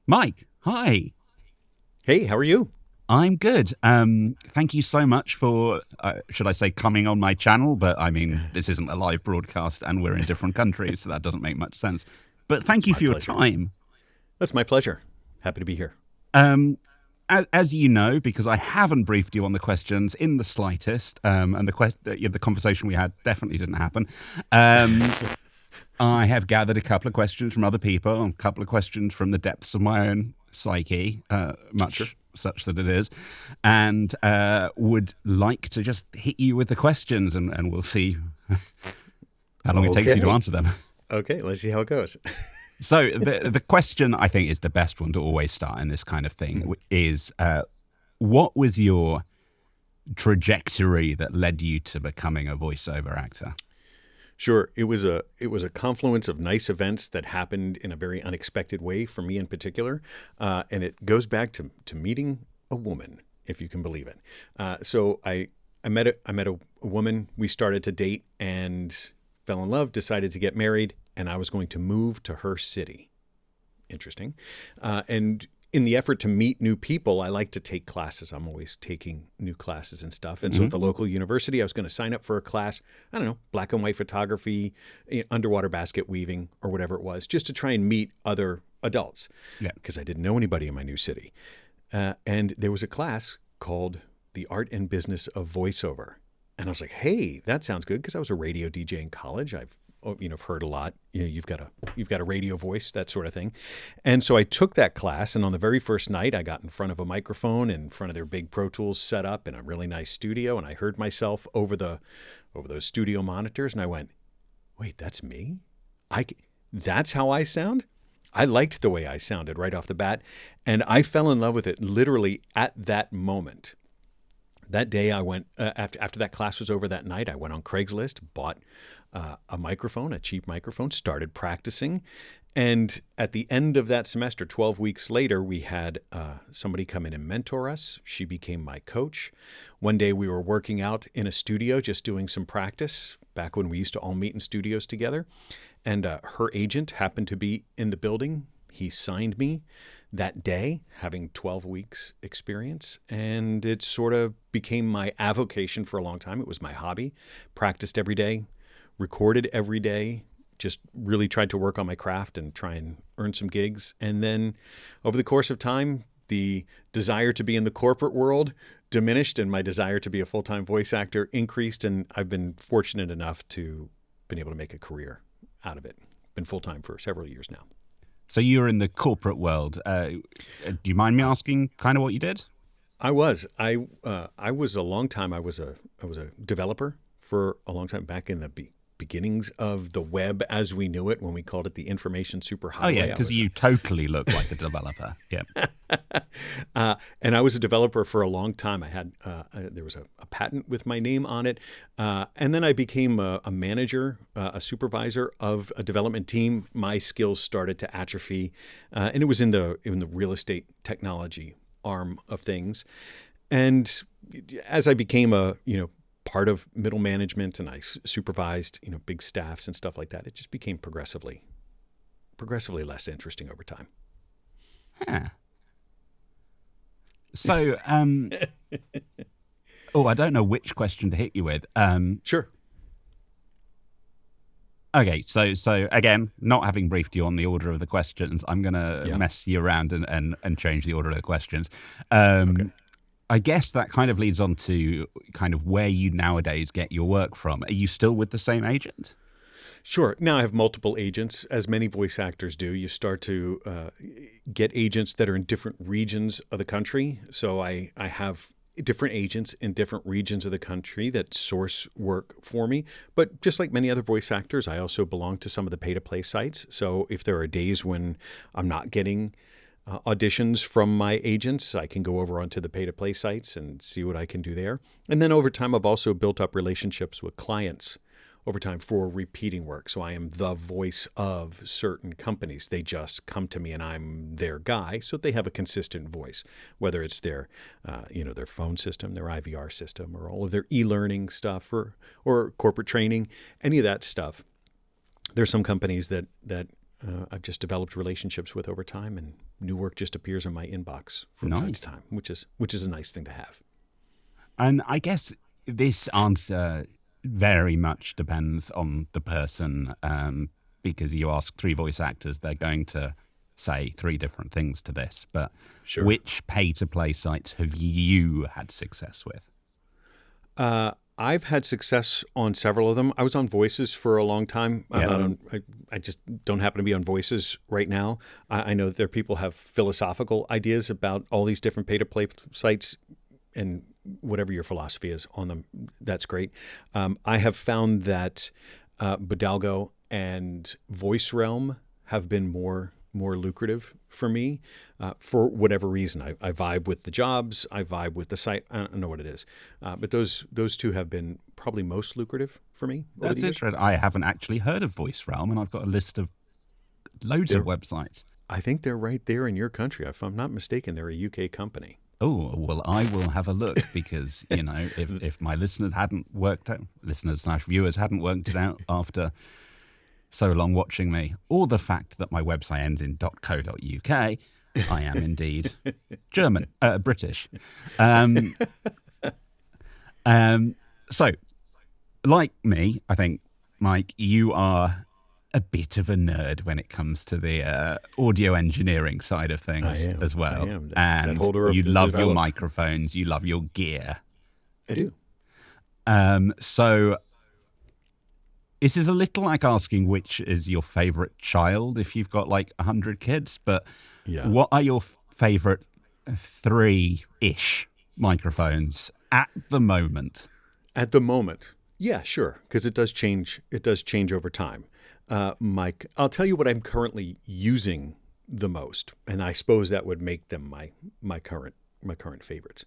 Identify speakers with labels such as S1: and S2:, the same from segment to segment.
S1: Mike, hi.
S2: Hey, how are you?
S1: I'm good. Thank you so much for, should I say, coming on my channel? But I mean, this isn't a live broadcast and we're in different countries, so that doesn't make much sense. But thank
S2: It's
S1: you
S2: my
S1: for your
S2: pleasure.
S1: time.
S2: That's my pleasure. Happy to be here.
S1: Um, as you know, because I haven't briefed you on the questions in the slightest, and the conversation we had definitely didn't happen. I have gathered a couple of questions from other people, and a couple of questions from the depths of my own psyche,
S2: Sure.
S1: much such that it is, and would like to just hit you with the questions, and we'll see how long it takes you to
S2: Okay.
S1: answer them.
S2: Okay, let's see how it goes.
S1: So the question I think is the best one to always start in this kind of thing
S2: Mhm.
S1: is what was your trajectory that led you to becoming a voiceover actor?
S2: Sure. It was a confluence of nice events that happened in a very unexpected way for me in particular, and it goes back to meeting a woman, if you can believe it. So I met a woman. We started to date and fell in love. Decided to get married, and I was going to move to her city. Interesting. And in the effort to meet new people, I like to take classes. I'm always taking new classes and stuff. And so
S1: Hmm.
S2: at the local university, I was going to sign up for a class, I don't know, black and white photography, underwater basket weaving, or whatever it was, just to try and meet other adults
S1: Yeah.
S2: because I didn't know anybody in my new city. And there was a class called The Art and Business of Voiceover. And I was like, hey, that sounds good because I was a radio DJ in college. I've heard a lot. You've got a radio voice, that sort of thing. And so I took that class, and on the very first night, I got in front of a microphone in front of their big Pro Tools setup in a really nice studio, and I heard myself over those studio monitors, and I went, "Wait, that's me? That's how I sound?" I liked the way I sounded right off the bat, and I fell in love with it literally at that moment. That day, I went after that class was over that night. I went on Craigslist, bought a microphone, a cheap microphone, started practicing, and at the end of that semester, 12 weeks later, we had somebody come in and mentor us. She became my coach. One day, we were working out in a studio, just doing some practice. Back when we used to all meet in studios together, and her agent happened to be in the building. He signed me that day, having 12 weeks experience, and it sort of became my avocation for a long time. It was my hobby. Practiced every day, recorded every day, just really tried to work on my craft and try and earn some gigs. And then over the course of time, the desire to be in the corporate world diminished and my desire to be a full-time voice actor increased, and I've been fortunate enough to been able to make a career out of it. Been full-time for several years now.
S1: So you're in the corporate world. Do you mind me asking kind of what you did?
S2: I was a long time. I was a developer for a long time back in the beginnings of the web as we knew it when we called it the information
S1: Oh yeah,
S2: superhighway. I
S1: because
S2: was
S1: you totally look like a developer. Yeah.
S2: and I was a developer for a long time. I had there was a patent with my name on it, and then I became a manager, a supervisor of a development team. My skills started to atrophy, and it was in the real estate technology arm of things. And as I became a part of middle management and I supervised big staffs and stuff like that, it just became progressively less interesting over time.
S1: Huh. So, oh, I don't know which question to hit you with.
S2: Sure.
S1: Okay, so again, not having briefed you on the order of the questions, I'm gonna
S2: Yeah.
S1: mess you around and change the order of the questions.
S2: Okay.
S1: I guess that kind of leads on to kind of where you nowadays get your work from. Are you still with the same agent?
S2: Sure. Now I have multiple agents, as many voice actors do. You start to get agents that are in different regions of the country. So I have different agents in different regions of the country that source work for me. But just like many other voice actors, I also belong to some of the pay-to-play sites. So if there are days when I'm not getting auditions from my agents, I can go over onto the pay-to-play sites and see what I can do there. And then over time, I've also built up relationships with clients over time for repeating work. So I am the voice of certain companies. They just come to me and I'm their guy. So they have a consistent voice, whether it's their phone system, their IVR system, or all of their e-learning stuff or corporate training, any of that stuff. There's some companies that I've just developed relationships with over time, and new work just appears in my inbox from time to time, which is a nice thing to have.
S1: And I guess this answer very much depends on the person, because you ask 3 voice actors, they're going to say 3 different things to this. But
S2: Sure.
S1: which pay-to-play sites have you had success with?
S2: I've had success on several of them. I was on Voices for a long time. I just don't happen to be on Voices right now. I know that there are people who have philosophical ideas about all these different pay-to-play sites, and whatever your philosophy is on them, that's great. I have found that BoothJunkie and VoiceRealm have been more lucrative for me for whatever reason. I vibe with the jobs. I vibe with the site. I don't know what it is. But those 2 have been probably most lucrative for me.
S1: That's interesting. I haven't actually heard of VoiceRealm, and I've got a list of loads of websites.
S2: I think they're right there in your country. If I'm not mistaken, they're a UK company.
S1: Oh, well, I will have a look because, if my listeners / viewers hadn't worked it out after so long watching me, or the fact that my website ends in .co.uk, I am indeed German, British. So, like me, I think, Mike, you are a bit of a nerd when it comes to the audio engineering side of things as well.
S2: I am.
S1: And you love your microphones, you love your gear.
S2: I do.
S1: So this is a little like asking which is your favorite child if you've got like 100 kids, but what are your favorite 3-ish microphones at the moment?
S2: At the moment, yeah, sure, because it does change. It does change over time. Mike, I'll tell you what I'm currently using the most, and I suppose that would make them my current favorites.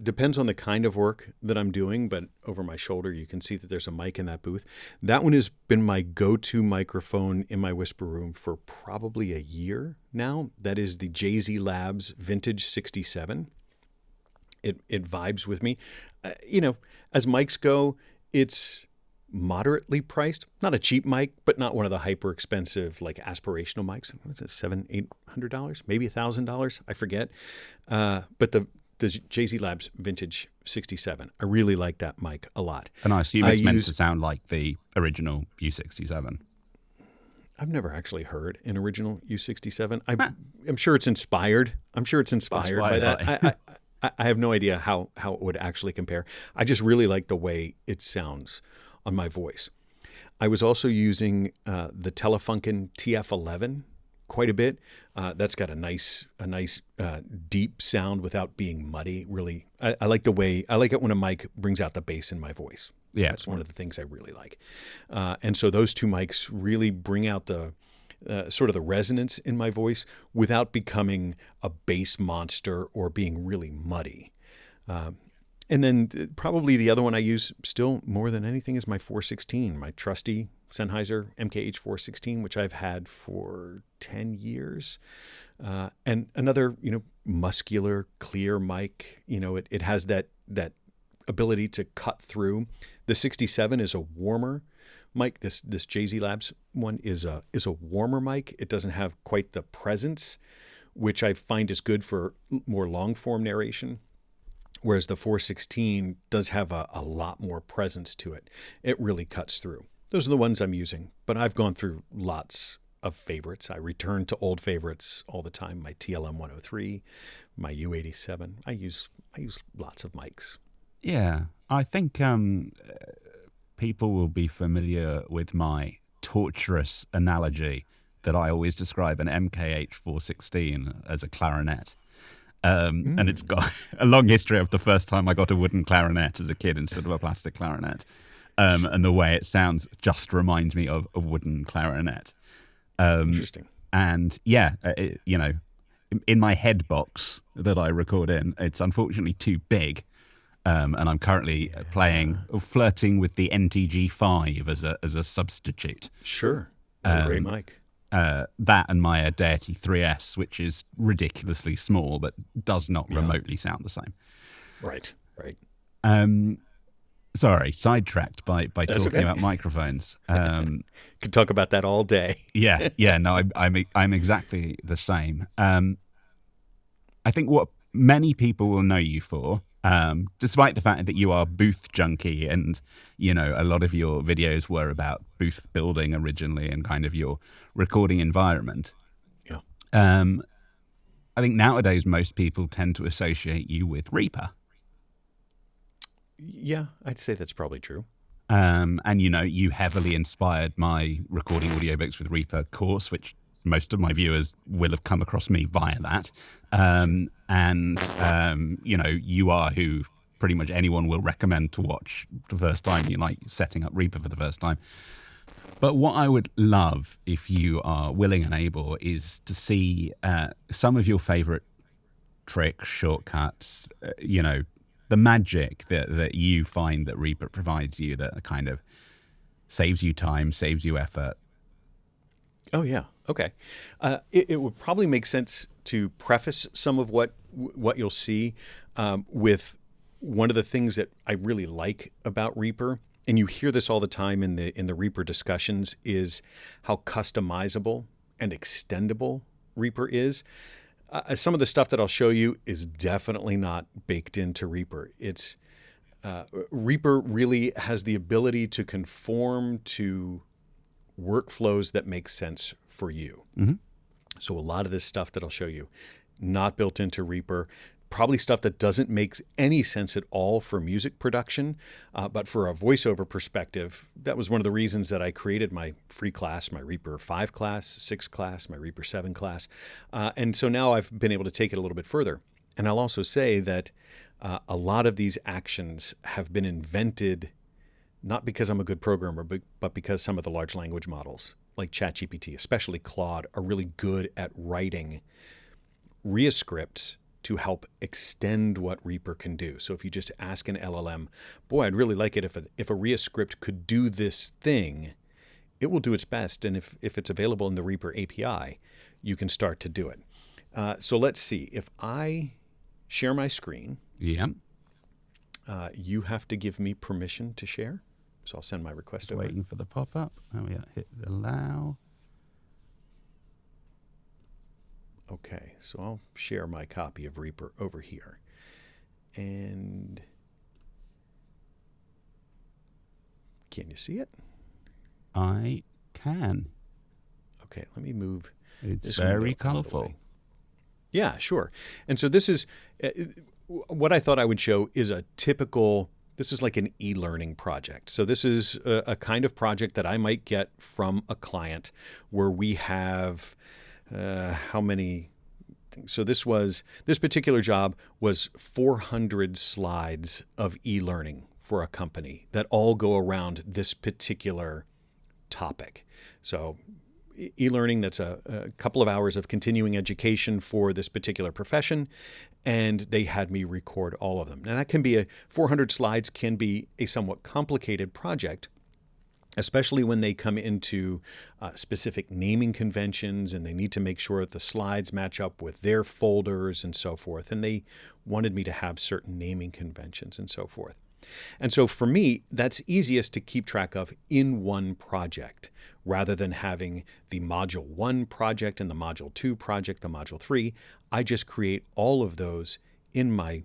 S2: Depends on the kind of work that I'm doing, but over my shoulder you can see that there's a mic in that booth. That one has been my go-to microphone in my whisper room for probably a year now. That is the JZ Labs Vintage 67. It vibes with me. As mics go, it's moderately priced. Not a cheap mic, but not one of the hyper expensive like aspirational mics. What's it, $700-800, maybe $1,000? I forget. But the JZ Labs Vintage 67, I really like that mic a lot.
S1: And I assume it's meant to sound like the original U67.
S2: I've never actually heard an original U67. I'm sure it's inspired. I'm sure it's inspired by that. I have no idea how it would actually compare. I just really like the way it sounds on my voice. I was also using the Telefunken TF11 quite a bit. That's got a nice deep sound without being muddy. Really, I like it when a mic brings out the bass in my voice.
S1: Yeah,
S2: that's one of the things I really like. And so those 2 mics really bring out the sort of the resonance in my voice without becoming a bass monster or being really muddy. And then probably the other one I use still more than anything is my 416, my trusty Sennheiser MKH 416, which I've had for 10 years. And another, muscular, clear mic. It has that ability to cut through. The 67 is a warmer mic. This JZ Labs one is a warmer mic. It doesn't have quite the presence, which I find is good for more long form narration. Whereas the 416 does have a lot more presence to it. It really cuts through. Those are the ones I'm using, but I've gone through lots of favorites. I return to old favorites all the time. My TLM 103, my U87. I use lots of mics.
S1: Yeah, I think people will be familiar with my torturous analogy that I always describe an MKH 416 as a clarinet. And it's got a long history of the first time I got a wooden clarinet as a kid instead of a plastic clarinet. And the way it sounds just reminds me of a wooden clarinet.
S2: Interesting.
S1: And in my head box that I record in, it's unfortunately too big. And I'm currently flirting with the NTG5 as a substitute.
S2: Sure. A great mic.
S1: That and my Deity 3S, which is ridiculously small but does not remotely sound the same.
S2: Right.
S1: Sorry, sidetracked by
S2: That's
S1: talking
S2: okay.
S1: about microphones.
S2: Could talk about that all day.
S1: Yeah, no, I'm exactly the same. I think what many people will know you for, despite the fact that you are booth junkie, and a lot of your videos were about booth building originally and kind of your recording environment.
S2: Yeah.
S1: I think nowadays most people tend to associate you with Reaper.
S2: Yeah, I'd say that's probably true.
S1: And you heavily inspired my recording audiobooks with Reaper course, which most of my viewers will have come across me via that. You are who pretty much anyone will recommend to watch the first time you like setting up Reaper for the first time. But what I would love, if you are willing and able, is to see some of your favorite tricks, shortcuts, the magic that you find that Reaper provides you that kind of saves you time, saves you effort.
S2: Oh yeah. Okay. It would probably make sense to preface some of what you'll see with one of the things that I really like about Reaper, and you hear this all the time in the Reaper discussions, is how customizable and extendable Reaper is. Some of the stuff that I'll show you is definitely not baked into Reaper. Reaper really has the ability to conform to workflows that make sense for you.
S1: Mm-hmm.
S2: So a lot of this stuff that I'll show you, not built into Reaper. Probably stuff that doesn't make any sense at all for music production, but for a voiceover perspective, that was one of the reasons that I created my free class, my Reaper 5 class, 6 class, my Reaper 7 class. And so now I've been able to take it a little bit further. And I'll also say that a lot of these actions have been invented not because I'm a good programmer, but because some of the large language models, like ChatGPT, especially Claude, are really good at writing RIA scripts to help extend what Reaper can do. So if you just ask an LLM, boy, I'd really like it if a RIA script could do this thing, it will do its best. And if it's available in the Reaper API, you can start to do it. So let's see. If I share my screen,
S1: Yeah.
S2: you have to give me permission to share. So I'll send my request over.
S1: Waiting for the pop-up. Oh, yeah. Hit allow.
S2: Okay, so I'll share my copy of Reaper over here. And can you see it?
S1: I can.
S2: Okay, let me move.
S1: It's very colorful.
S2: Yeah, sure. And so this is what I thought I would show is a typical, this is like an e-learning project. So this is a kind of project that I might get from a client where we have how many things? So this particular job was 400 slides of e-learning for a company that all go around this particular topic. So e-learning, that's a couple of hours of continuing education for this particular profession, and they had me record all of them. Now that can be 400 slides can be a somewhat complicated project, especially when they come into specific naming conventions and they need to make sure that the slides match up with their folders and so forth. And they wanted me to have certain naming conventions and so forth. And so for me, that's easiest to keep track of in one project rather than having the Module 1 project and the Module 2 project, the Module 3. I just create all of those in my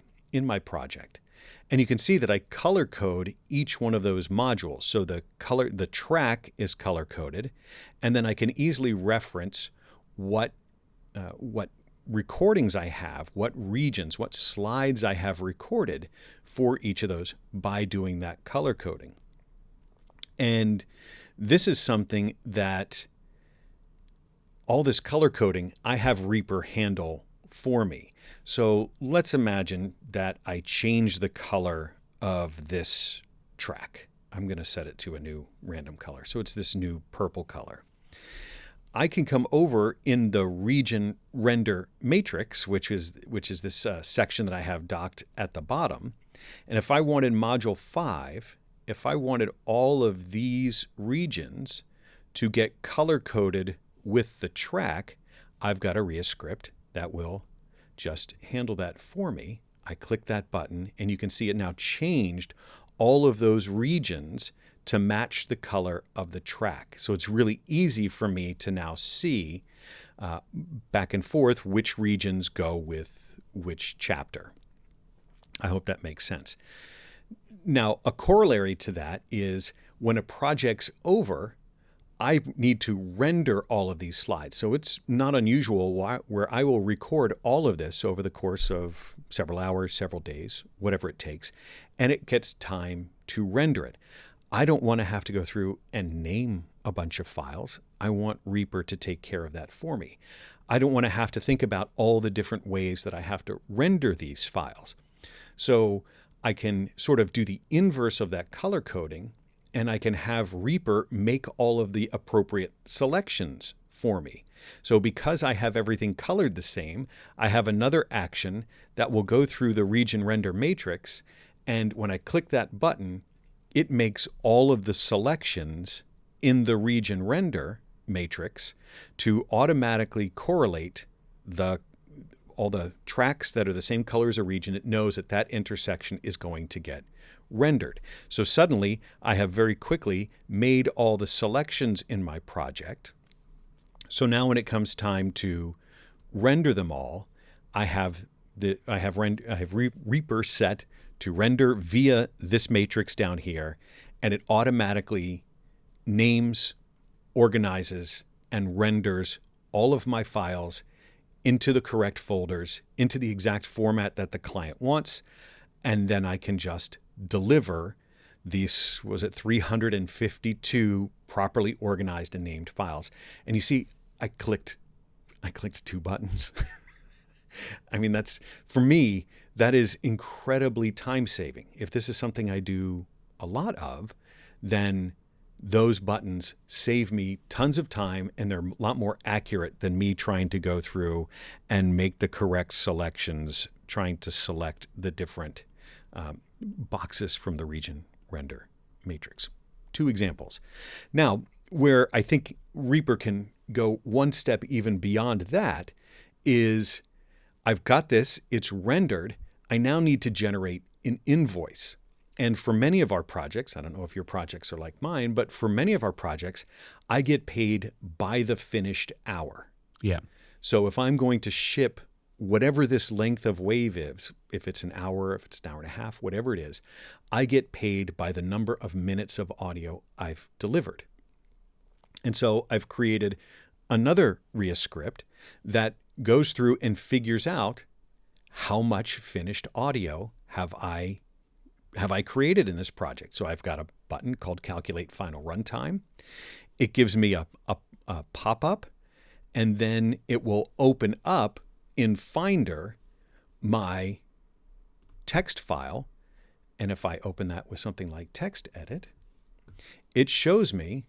S2: project. And you can see that I color code each one of those modules. So the track is color coded, and then I can easily reference what recordings I have, what regions, what slides I have recorded for each of those by doing that color coding. And this is something that all this color coding, I have Reaper handle for me. So let's imagine that I change the color of this track. I'm going to set it to a new random color. So it's this new purple color. I can come over in the region render matrix, which is this section that I have docked at the bottom. And if I wanted module 5, if I wanted all of these regions to get color coded with the track, I've got a RIA script that will just handle that for me. I click that button and you can see it now changed all of those regions to match the color of the track. So it's really easy for me to now see back and forth which regions go with which chapter. I hope that makes sense. Now, a corollary to that is when a project's over, I need to render all of these slides. So it's not unusual where I will record all of this over the course of several hours, several days, whatever it takes, and it gets time to render it. I don't want to have to go through and name a bunch of files. I want Reaper to take care of that for me. I don't want to have to think about all the different ways that I have to render these files. So I can sort of do the inverse of that color coding, and I can have Reaper make all of the appropriate selections for me. So because I have everything colored the same, I have another action that will go through the region render matrix, and when I click that button, it makes all of the selections in the region render matrix to automatically correlate all the tracks that are the same color as a region. It knows that that intersection is going to get rendered. So suddenly I have very quickly made all the selections in my project. So now when it comes time to render them all, I have Reaper set to render via this matrix down here, and it automatically names, organizes, and renders all of my files into the correct folders, into the exact format that the client wants, and then I can just deliver these, 352 properly organized and named files. And you see, I clicked 2 buttons. I mean, for me, that is incredibly time-saving. If this is something I do a lot of, then those buttons save me tons of time, and they're a lot more accurate than me trying to go through and make the correct selections, trying to select the different boxes from the region render matrix. 2 examples. Now, where I think Reaper can go one step even beyond that is I've got this, it's rendered. I now need to generate an invoice. And for many of our projects, I don't know if your projects are like mine, but for many of our projects, I get paid by the finished hour.
S1: Yeah.
S2: So if I'm going to ship whatever this length of wave is, if it's an hour, if it's an hour and a half, whatever it is, I get paid by the number of minutes of audio I've delivered. And so I've created another RIA script that goes through and figures out how much finished audio have I created in this project. So I've got a button called Calculate Final Runtime. It gives me a pop-up, and then it will open up in Finder my text file. And if I open that with something like Text Edit, it shows me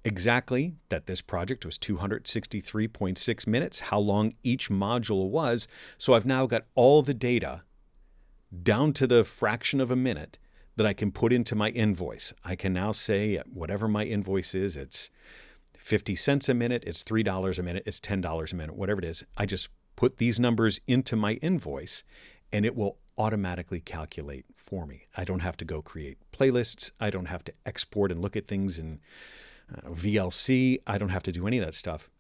S2: exactly that this project was 263.6 minutes, how long each module was. So I've now got all the data down to the fraction of a minute that I can put into my invoice. I can now say whatever my invoice is, it's 50 cents a minute, it's $3 a minute, it's $10 a minute, whatever it is. I just put these numbers into my invoice and it will automatically calculate for me. I don't have to go create playlists. I don't have to export and look at things in VLC. I don't have to do any of that stuff.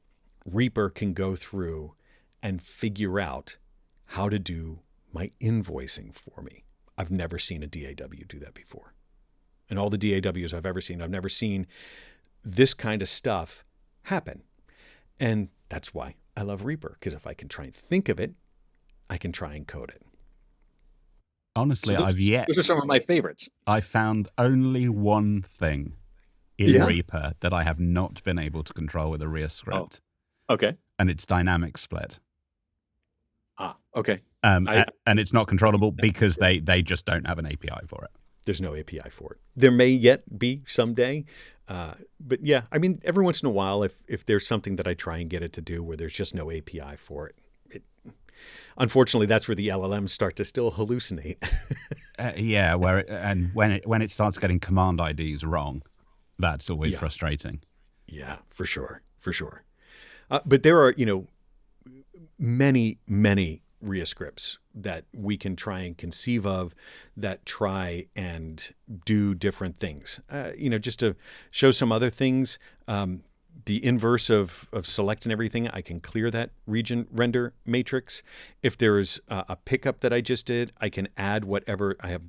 S2: Reaper can go through and figure out how to do my invoicing for me. I've never seen a DAW do that before. And all the DAWs I've ever seen, I've never seen this kind of stuff happen. And that's why I love Reaper, because if I can try and think of it, I can try and code it.
S1: Honestly,
S2: So those are some of my favorites.
S1: I found only one thing in Reaper that I have not been able to control with a RIA script.
S2: Oh, okay.
S1: And it's dynamic split.
S2: Ah, okay.
S1: And it's not controllable because they just don't have an API for it.
S2: There's no API for it. There may yet be someday. But yeah, I mean, every once in a while, if there's something that I try and get it to do where there's just no API for it, unfortunately, that's where the LLMs start to still hallucinate.
S1: Yeah, when it starts getting command IDs wrong, that's always frustrating.
S2: Yeah, for sure. But there are, many, many RIA scripts that we can try and conceive of that try and do different things. Just to show some other things, the inverse of select and everything, I can clear that region render matrix. If there's a pickup that I just did, I can add whatever I have,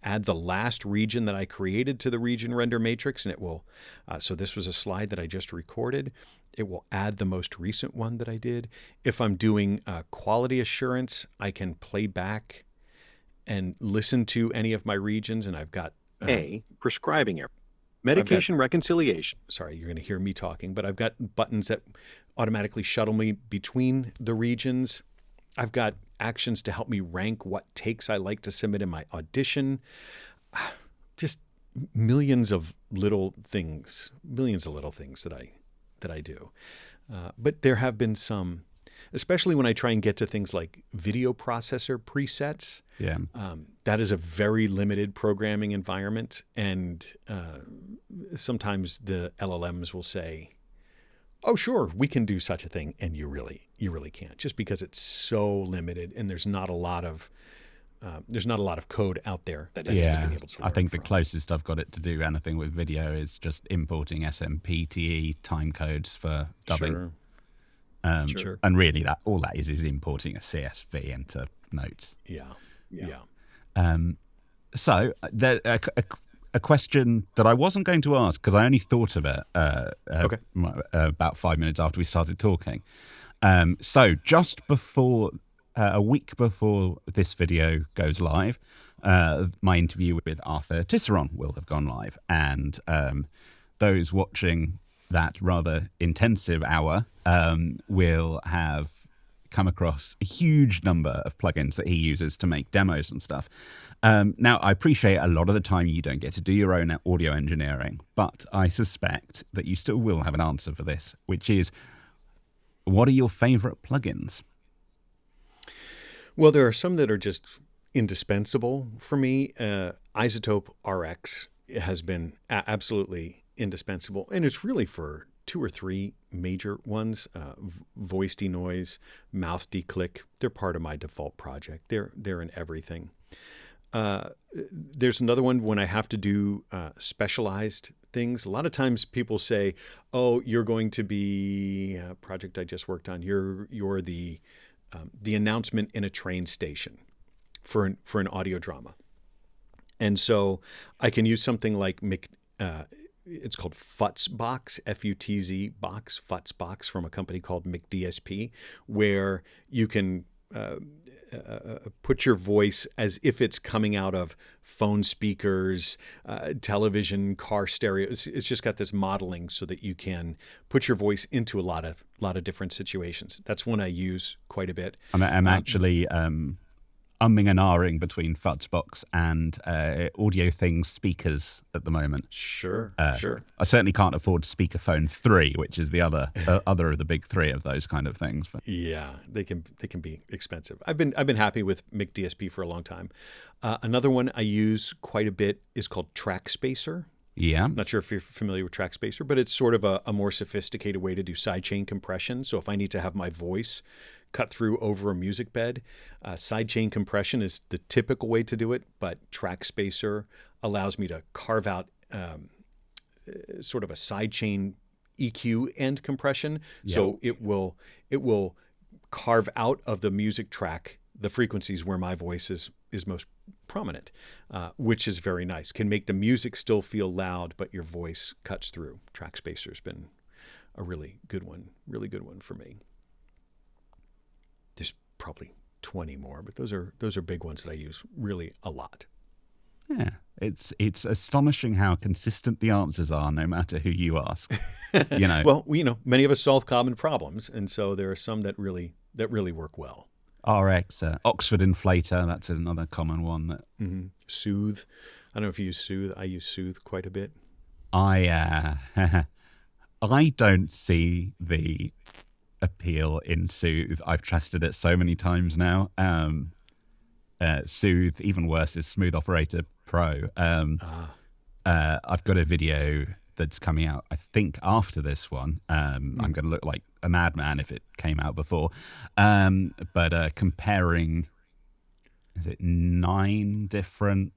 S2: add the last region that I created to the region render matrix, and it will, so this was a slide that I just recorded. It will add the most recent one that I did. If I'm doing quality assurance, I can play back and listen to any of my regions, and I've got
S3: prescribing error. Medication reconciliation.
S2: Sorry, you're going to hear me talking, but I've got buttons that automatically shuttle me between the regions. I've got actions to help me rank what takes I like to submit in my audition. Just millions of little things that I do. But there have been some, especially when I try and get to things like video processor presets.
S1: Yeah.
S2: That is a very limited programming environment. And sometimes the LLMs will say, oh, sure, we can do such a thing. And you really can't, just because it's so limited and there's not a lot of code out there that has been able to learn
S1: I think
S2: from.
S1: the closest I've got it to do anything with video is just importing SMPTE time codes for dubbing.
S2: Sure.
S1: And really, all that is importing a CSV into Notes.
S2: Yeah.
S1: So a question that I wasn't going to ask because I only thought of it about 5 minutes after we started talking. So just before a week before this video goes live, my interview with Arthur Tisserand will have gone live, and those watching that rather intensive hour will have come across a huge number of plugins that he uses to make demos and stuff. Now, I appreciate a lot of the time you don't get to do your own audio engineering, but I suspect that you still will have an answer for this, which is, what are your favorite plugins?
S2: Well, there are some that are just indispensable for me. Isotope RX has been absolutely indispensable, and it's really for 2 or 3 major ones. Voice denoise, mouth declick, they're part of my default project. They're in everything. There's another one when I have to do specialized things. A lot of times people say, oh, you're going to be a project I just worked on. You're the announcement in a train station for an audio drama. And so I can use something like it's called Futzbox, F-U-T-Z box, Futzbox, from a company called McDSP, where you can put your voice as if it's coming out of phone speakers, television, car stereo. It's just got this modeling so that you can put your voice into a lot of different situations. That's one I use quite a bit.
S1: I'm actually umming and ahhing between Futzbox and Audio Things speakers at the moment.
S2: Sure.
S1: I certainly can't afford Speakerphone 3, which is the other of the big 3 of those kind of things. But.
S2: Yeah, they can be expensive. I've been happy with McDSP for a long time. Another one I use quite a bit is called TrackSpacer.
S1: Yeah.
S2: I'm not sure if you're familiar with TrackSpacer, but it's sort of a more sophisticated way to do sidechain compression. So if I need to have my voice cut through over a music bed, sidechain compression is the typical way to do it, but TrackSpacer allows me to carve out sort of a sidechain EQ and compression. Yep. So it will carve out of the music track the frequencies where my voice is most prominent, which is very nice. Can make the music still feel loud, but your voice cuts through. TrackSpacer's been a really good one for me. There's probably 20 more, but those are big ones that I use really a lot.
S1: Yeah, it's astonishing how consistent the answers are, no matter who you ask.
S2: Well, many of us solve common problems, and so there are some that really work well.
S1: RX, Oxford Inflator, that's another common one. That
S2: Soothe. I don't know if you use Soothe. I use Soothe quite a bit.
S1: I don't see the appeal in Soothe. I've tested it so many times now. Soothe, even worse, is Smooth Operator Pro. I've got a video that's coming out, I think, after this one. I'm going to look like a madman if it came out before. But comparing, is it 9 different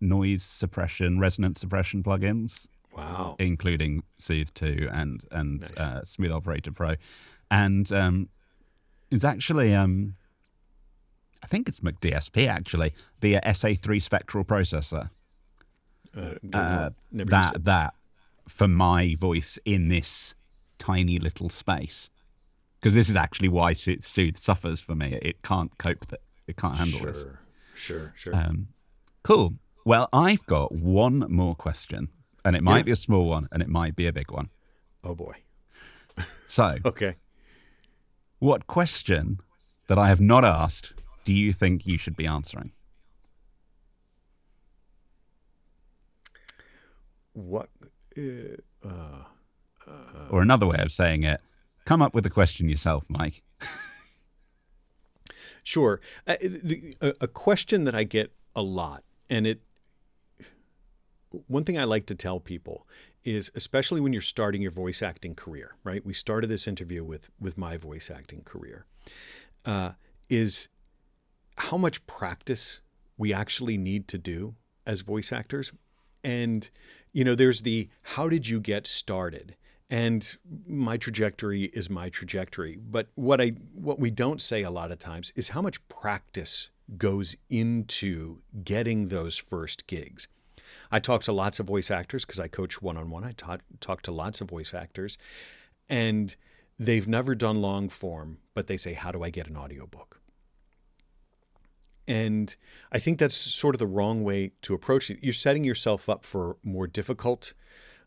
S1: noise suppression, resonance suppression plugins?
S2: Wow.
S1: Including Soothe 2 and
S2: Nice.
S1: Smooth Operator Pro. And it's actually, I think it's McDSP actually, the SA3 spectral processor.
S2: Never used it.
S1: That for my voice in this tiny little space. Because this is actually why Soothe suffers for me. It can't cope with it. It can't handle this.
S2: Sure.
S1: Cool. Well, I've got one more question. And it might be a small one, and it might be a big one.
S2: Oh, boy.
S1: So,
S2: Okay.
S1: what question that I have not asked do you think you should be answering?
S2: What?
S1: Or another way of saying it, come up with a question yourself, Mike.
S2: Sure. A question that I get a lot, and one thing I like to tell people is, especially when you're starting your voice acting career, right? We started this interview with my voice acting career, is how much practice we actually need to do as voice actors. And, there's the, how did you get started? And my trajectory is my trajectory. But what we don't say a lot of times is how much practice goes into getting those first gigs. I talk to lots of voice actors because I coach one-on-one. I talk to lots of voice actors, and they've never done long form, but they say, how do I get an audiobook? And I think that's sort of the wrong way to approach it. You're setting yourself up for more difficult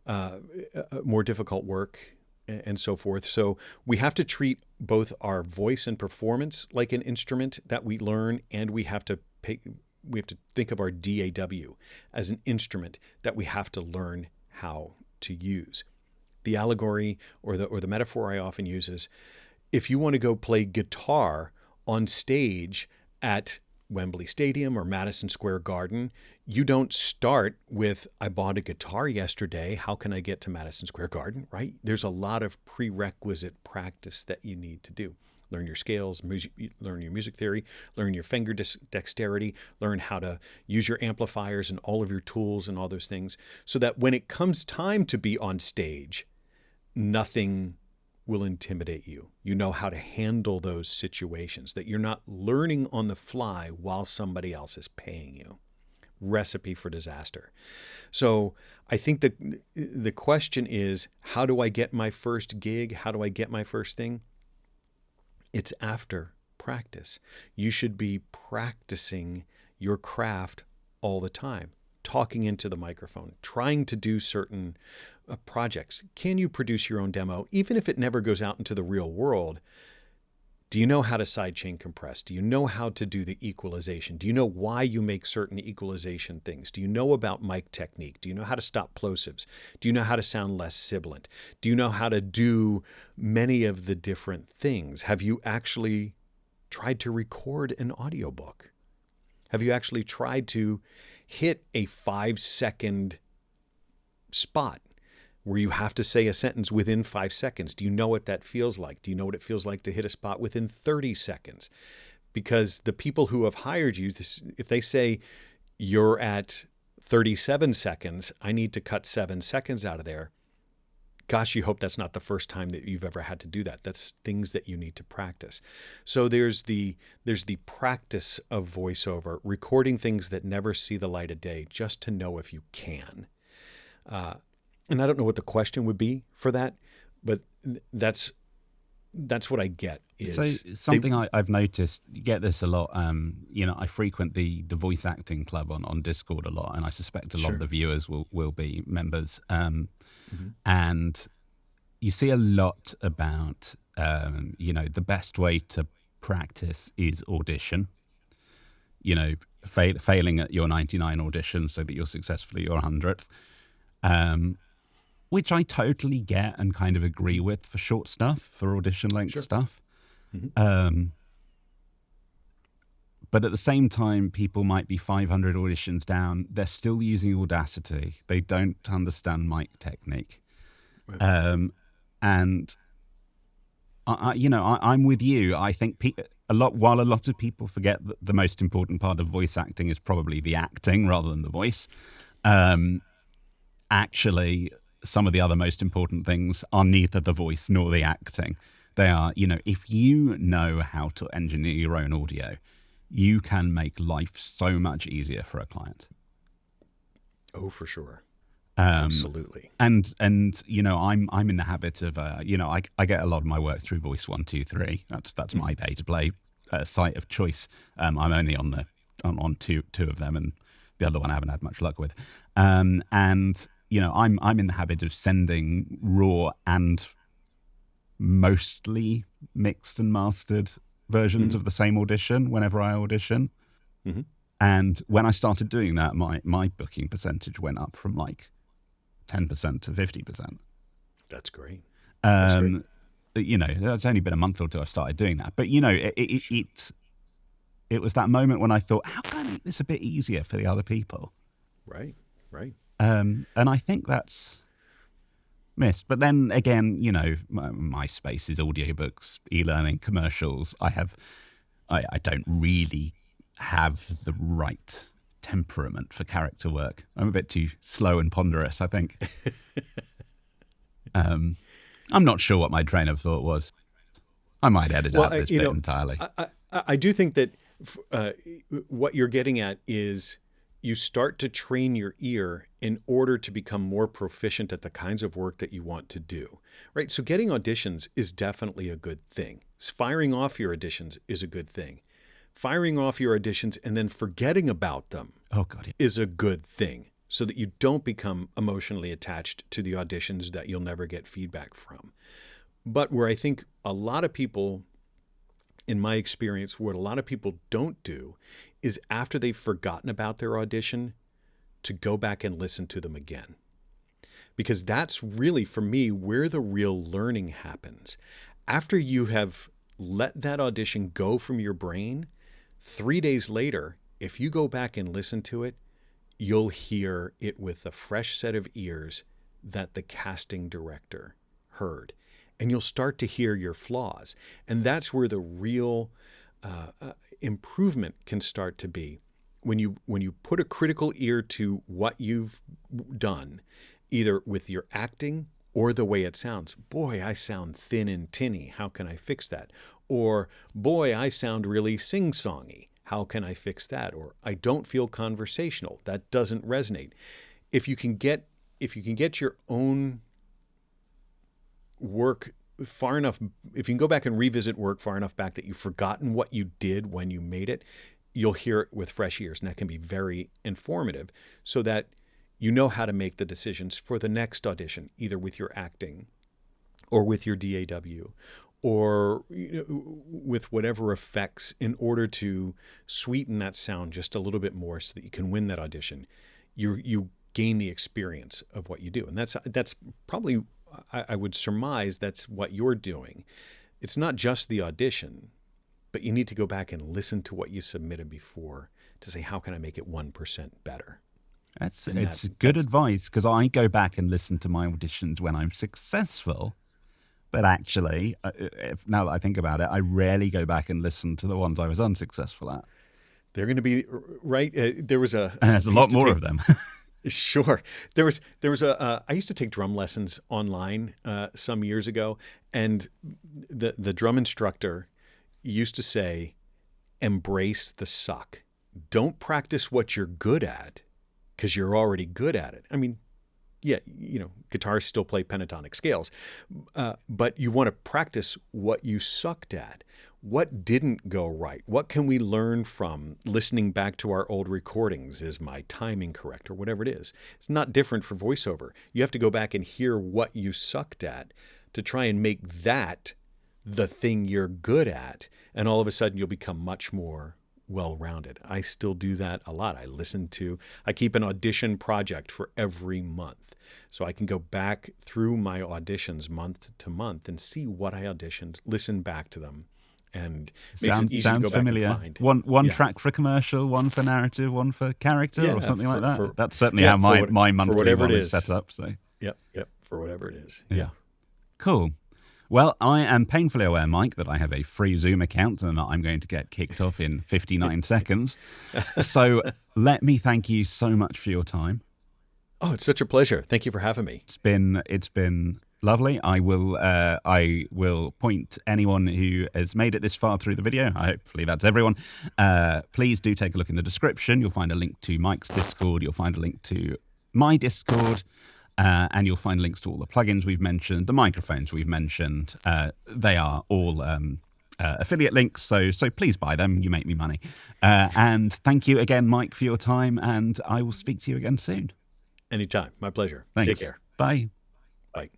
S2: work and so forth. So we have to treat both our voice and performance like an instrument that we learn, and we have to think of our DAW as an instrument that we have to learn how to use. The allegory or the metaphor I often use is, if you want to go play guitar on stage at Wembley Stadium or Madison Square Garden, you don't start with, I bought a guitar yesterday, how can I get to Madison Square Garden, right? There's a lot of prerequisite practice that you need to do. Learn your scales, learn your music theory, learn your finger dexterity, learn how to use your amplifiers and all of your tools and all those things, so that when it comes time to be on stage, nothing will intimidate you. You know how to handle those situations, that you're not learning on the fly while somebody else is paying you. Recipe for disaster. So I think that the question is, how do I get my first gig? How do I get my first thing? It's after practice. You should be practicing your craft all the time, talking into the microphone, trying to do certain projects. Can you produce your own demo? Even if it never goes out into the real world, do you know how to sidechain compress? Do you know how to do the equalization? Do you know why you make certain equalization things? Do you know about mic technique? Do you know how to stop plosives? Do you know how to sound less sibilant? Do you know how to do many of the different things? Have you actually tried to record an audiobook? Have you actually tried to hit a 5-second spot where you have to say a sentence within 5 seconds? Do you know what that feels like? Do you know what it feels like to hit a spot within 30 seconds? Because the people who have hired you, if they say you're at 37 seconds, I need to cut 7 seconds out of there. Gosh, you hope that's not the first time that you've ever had to do that. That's things that you need to practice. So there's the practice of voiceover, recording things that never see the light of day, just to know if you can. And I don't know what the question would be for that, but that's what I get.
S1: So something I've noticed, you get this a lot. I frequent the voice acting club on Discord a lot, and I suspect a lot of the viewers will be members. And you see a lot about, the best way to practice is audition. Failing at your 99 audition so that you're successfully your 100th. Which I totally get and kind of agree with for short stuff, for audition length stuff. But at the same time, people might be 500 auditions down. They're still using Audacity. They don't understand mic technique.
S2: Right.
S1: And I'm with you. I think while a lot of people forget that the most important part of voice acting is probably the acting rather than the voice, actually, some of the other most important things are neither the voice nor the acting. They are, if you know how to engineer your own audio, you can make life so much easier for a client.
S2: Oh, for sure. Absolutely.
S1: And I'm in the habit of I get a lot of my work through Voice 123. That's my pay to play site of choice. I'm only on two of them, and the other one I haven't had much luck with. And I'm in the habit of sending raw and mostly mixed and mastered versions of the same audition whenever I audition.
S2: Mm-hmm.
S1: And when I started doing that, my booking percentage went up from like 10% to 50%.
S2: That's great.
S1: It's only been a month or two I've started doing that. But, it was that moment when I thought, how can I make this a bit easier for the other people?
S2: Right.
S1: And I think that's missed. But then again, my space is audiobooks, e-learning, commercials. I don't really have the right temperament for character work. I'm a bit too slow and ponderous, I think. I'm not sure what my train of thought was. I might edit out this bit entirely.
S2: I do think that what you're getting at is you start to train your ear in order to become more proficient at the kinds of work that you want to do, right? So getting auditions is definitely a good thing. Firing off your auditions is a good thing. Firing off your auditions and then forgetting about them is a good thing, so that you don't become emotionally attached to the auditions that you'll never get feedback from. But where I think a lot of people, in my experience, what a lot of people don't do is after they've forgotten about their audition, to go back and listen to them again. Because that's really, for me, where the real learning happens. After you have let that audition go from your brain, 3 days later, if you go back and listen to it, you'll hear it with a fresh set of ears that the casting director heard. And you'll start to hear your flaws. And that's where the real improvement can start to be. When you put a critical ear to what you've done, either with your acting or the way it sounds. Boy, I sound thin and tinny. How can I fix that? Or, boy, I sound really sing-songy. How can I fix that? Or, I don't feel conversational. That doesn't resonate. If you can get your own work far enough, if you can go back and revisit work far enough back that you've forgotten what you did when you made it, you'll hear it with fresh ears. And that can be very informative, so that you know how to make the decisions for the next audition, either with your acting or with your DAW or with whatever effects, in order to sweeten that sound just a little bit more so that you can win that audition. You gain the experience of what you do. And that's probably, I would surmise, that's what you're doing. It's not just the audition, but you need to go back and listen to what you submitted before to say, how can I make it 1% better?
S1: It's good advice, because I go back and listen to my auditions when I'm successful. But actually, now that I think about it, I rarely go back and listen to the ones I was unsuccessful at.
S2: They're going to be right. There's a
S1: lot more of them.
S2: Sure. There was I used to take drum lessons online some years ago, and the drum instructor used to say, embrace the suck. Don't practice what you're good at, because you're already good at it. I mean, yeah, guitarists still play pentatonic scales, but you want to practice what you sucked at. What didn't go right? What can we learn from listening back to our old recordings? Is my timing correct, or whatever it is? It's not different for voiceover. You have to go back and hear what you sucked at to try and make that the thing you're good at. And all of a sudden you'll become much more well-rounded. I still do that a lot. I keep an audition project for every month, so I can go back through my auditions month to month and see what I auditioned, listen back to them, and makes it easy to
S1: Sounds
S2: go back
S1: familiar.
S2: and find.
S1: One
S2: Yeah.
S1: track for commercial, one for narrative, one for character, or something like that. That's certainly
S2: yeah,
S1: how my monthly one is set up. So
S2: Yep, for whatever it is.
S1: yeah. Cool. Well, I am painfully aware, Mike, that I have a free Zoom account and that I'm going to get kicked off in 59 seconds. So let me thank you so much for your time.
S2: Oh, it's such a pleasure. Thank you for having me.
S1: It's been lovely. I will point anyone who has made it this far through the video. Hopefully that's everyone. Please do take a look in the description. You'll find a link to Mike's Discord. You'll find a link to my Discord. And you'll find links to all the plugins we've mentioned, the microphones we've mentioned. They are all affiliate links, so please buy them. You make me money. And thank you again, Mike, for your time, and I will speak to you again soon.
S2: Anytime. My pleasure.
S1: Thanks.
S2: Take care.
S1: Bye.
S2: Bye.